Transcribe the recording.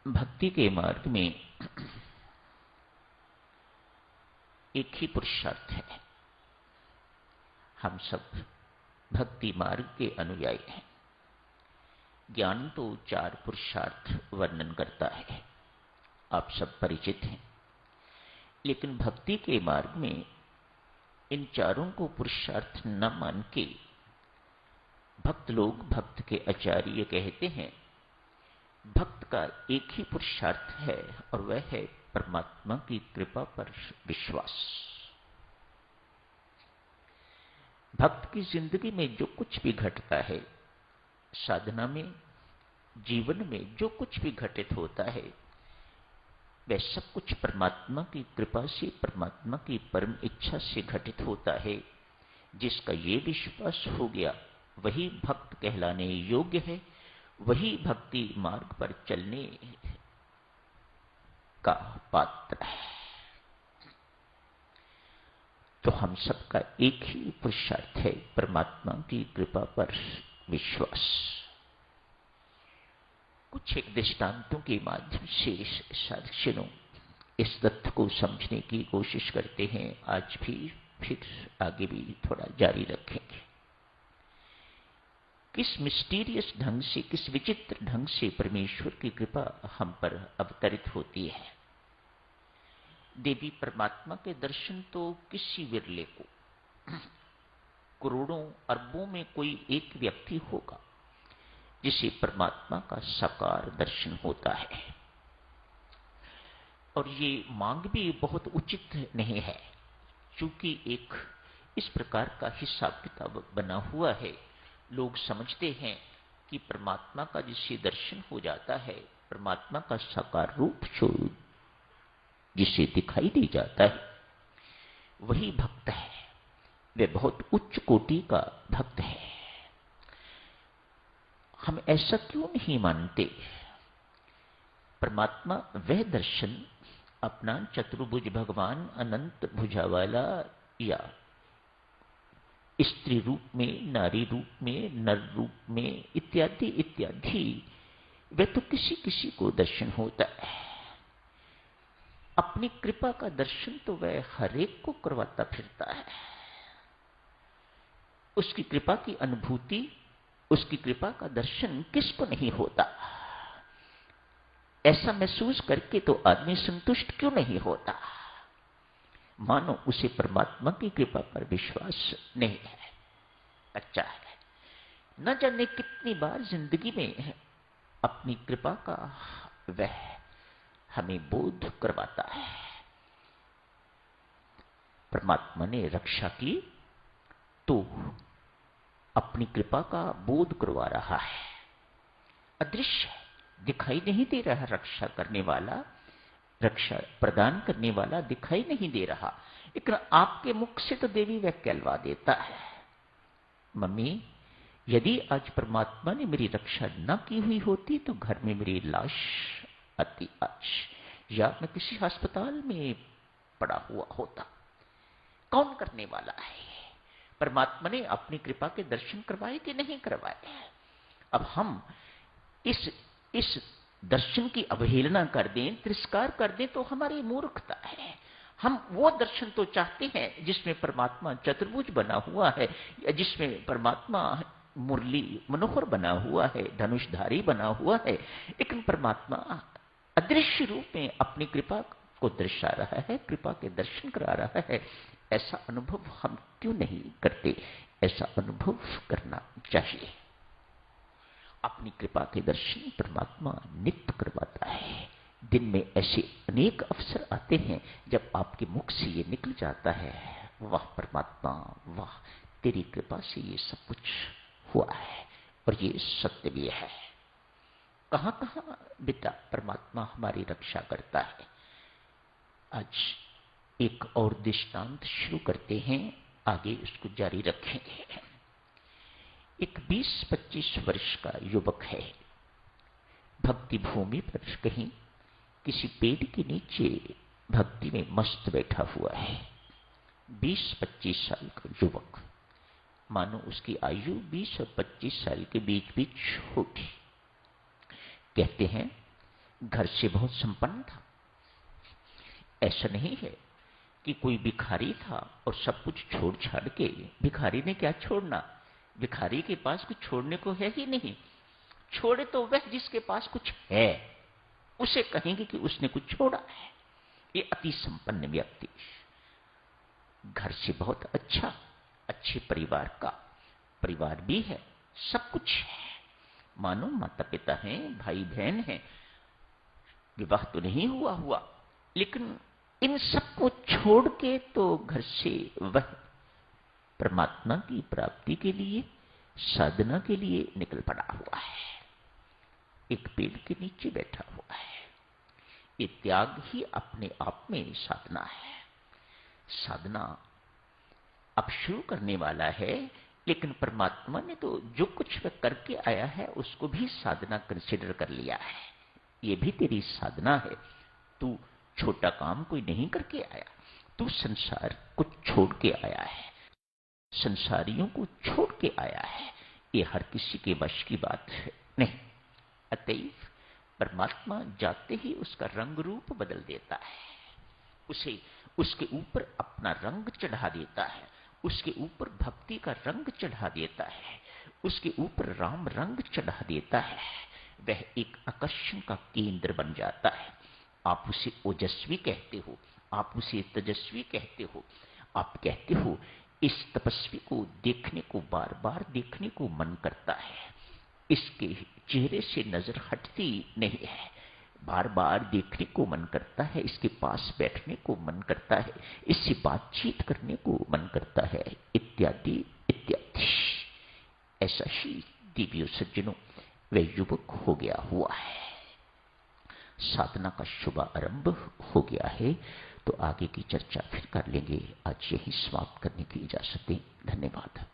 भक्ति के मार्ग में एक ही पुरुषार्थ है। हम सब भक्ति मार्ग के अनुयायी हैं। ज्ञान तो 4 पुरुषार्थ वर्णन करता है, आप सब परिचित हैं। लेकिन भक्ति के मार्ग में इन चारों को पुरुषार्थ न मान के भक्त लोग, भक्त के आचार्य कहते हैं, भक्त का एक ही पुरुषार्थ है और वह है परमात्मा की कृपा पर विश्वास। भक्त की जिंदगी में जो कुछ भी घटता है, साधना में, जीवन में जो कुछ भी घटित होता है, वह सब कुछ परमात्मा की कृपा से, परमात्मा की परम इच्छा से घटित होता है। जिसका ये विश्वास हो गया वही भक्त कहलाने योग्य है, वही भक्ति मार्ग पर चलने का पात्र है। तो हम सबका एक ही पुरुषार्थ है, परमात्मा की कृपा पर विश्वास। कुछ एक दृष्टांतों के माध्यम से साधकों इस तथ्य को समझने की कोशिश करते हैं। आज भी, फिर आगे भी थोड़ा जारी रखेंगे। किस मिस्टीरियस ढंग से, किस विचित्र ढंग से परमेश्वर की कृपा हम पर अवतरित होती है। देवी परमात्मा के दर्शन तो किसी विरले को, करोड़ों अरबों में कोई एक व्यक्ति होगा जिसे परमात्मा का साकार दर्शन होता है। और ये मांग भी बहुत उचित नहीं है, चूंकि एक इस प्रकार का हिसाब किताब बना हुआ है। लोग समझते हैं कि परमात्मा का जिससे दर्शन हो जाता है, परमात्मा का साकार रूप जो जिसे दिखाई दे जाता है, वही भक्त है। वे बहुत उच्च कोटि का भक्त है। हम ऐसा क्यों नहीं मानते? परमात्मा वह दर्शन अपना चतुर्भुज भगवान, अनंत भुजा वाला, या स्त्री रूप में, नारी रूप में, नर रूप में, इत्यादि इत्यादि, वह तो किसी किसी को दर्शन होता है। अपनी कृपा का दर्शन तो वह हर एक को करवाता फिरता है। उसकी कृपा की अनुभूति, उसकी कृपा का दर्शन किसको नहीं होता? ऐसा महसूस करके तो आदमी संतुष्ट क्यों नहीं होता? मानो उसे परमात्मा की कृपा पर विश्वास नहीं है, अच्छा है। न जाने कितनी बार जिंदगी में अपनी कृपा का वह हमें बोध करवाता है। परमात्मा ने रक्षा की तो अपनी कृपा का बोध करवा रहा है। अदृश्य दिखाई नहीं दे रहा, रक्षा करने वाला, रक्षा प्रदान करने वाला दिखाई नहीं दे रहा, लेकिन आपके मुख से तो देवी वह कहलवा देता है, मम्मी, यदि आज परमात्मा ने मेरी रक्षा न की हुई होती तो घर में मेरी लाश आती आज, या मैं किसी अस्पताल में पड़ा हुआ होता। कौन करने वाला है? परमात्मा ने अपनी कृपा के दर्शन करवाए कि नहीं करवाए? अब हम इस दर्शन की अवहेलना कर दें, तिरस्कार कर दें, तो हमारी मूर्खता है। हम वो दर्शन तो चाहते हैं जिसमें परमात्मा चतुर्भुज बना हुआ है, या जिसमें परमात्मा मुरली मनोहर बना हुआ है, धनुषधारी बना हुआ है। लेकिन परमात्मा अदृश्य रूप में अपनी कृपा को दर्शा रहा है, कृपा के दर्शन करा रहा है। ऐसा अनुभव हम क्यों नहीं करते? ऐसा अनुभव करना चाहिए। अपनी कृपा के दर्शन परमात्मा नित्य करवाता है। दिन में ऐसे अनेक अवसर आते हैं जब आपके मुख से ये निकल जाता है, वाह परमात्मा, वाह, तेरी कृपा से ये सब कुछ हुआ है और ये सत्य भी है। कहां कहां बेटा परमात्मा हमारी रक्षा करता है। आज एक और दृष्टांत शुरू करते हैं, आगे इसको जारी रखेंगे। एक 20-25 वर्ष का युवक है, भक्ति भूमि पर कहीं किसी पेड़ के नीचे भक्ति में मस्त बैठा हुआ है। 20-25 साल का युवक, मानो उसकी आयु 20 और 25 साल के बीच बीच होगी। कहते हैं घर से बहुत संपन्न था। ऐसा नहीं है कि कोई भिखारी था और सब कुछ छोड़ छाड़ के, भिखारी ने क्या छोड़ना, भिखारी के पास कुछ छोड़ने को है ही नहीं। छोड़े तो वह जिसके पास कुछ है, उसे कहेंगे कि उसने कुछ छोड़ा है। ये अति संपन्न व्यक्ति, घर से बहुत अच्छा, अच्छे परिवार का, परिवार भी है, सब कुछ है, मानो माता पिता हैं, भाई बहन हैं, विवाह तो नहीं हुआ, लेकिन इन सबको छोड़ के तो घर से वह परमात्मा की प्राप्ति के लिए, साधना के लिए निकल पड़ा हुआ है। एक पेड़ के नीचे बैठा हुआ है। ये त्याग ही अपने आप में साधना है। साधना अब शुरू करने वाला है, लेकिन परमात्मा ने तो जो कुछ वह करके आया है उसको भी साधना कंसिडर कर लिया है। ये भी तेरी साधना है। तू छोटा काम कोई नहीं करके आया, तू संसार को छोड़ के आया है, संसारियों को छोड़ के आया है। ये हर किसी के वश की बात है नहीं। अतएव परमात्मा जाते ही उसका रंग रूप बदल देता है, उसे उसके ऊपर अपना रंग चढ़ा देता है, उसके ऊपर भक्ति का रंग चढ़ा देता है, उसके ऊपर राम रंग चढ़ा देता है। वह एक आकर्षण का केंद्र बन जाता है। आप उसे ओजस्वी कहते हो, आप उसे तेजस्वी कहते हो, आप कहते हो इस तपस्वी को देखने को, बार बार देखने को मन करता है, इसके चेहरे से नजर हटती नहीं है, बार बार देखने को मन करता है, इसके पास बैठने को मन करता है, इससे बातचीत करने को मन करता है, इत्यादि इत्यादि। ऐसा ही दिव्य सज्जनों वह युवक हो गया हुआ है। साधना का शुभ आरंभ हो गया है। तो आगे की चर्चा फिर कर लेंगे। आज यही समाप्त करने की इजाजत दें। धन्यवाद।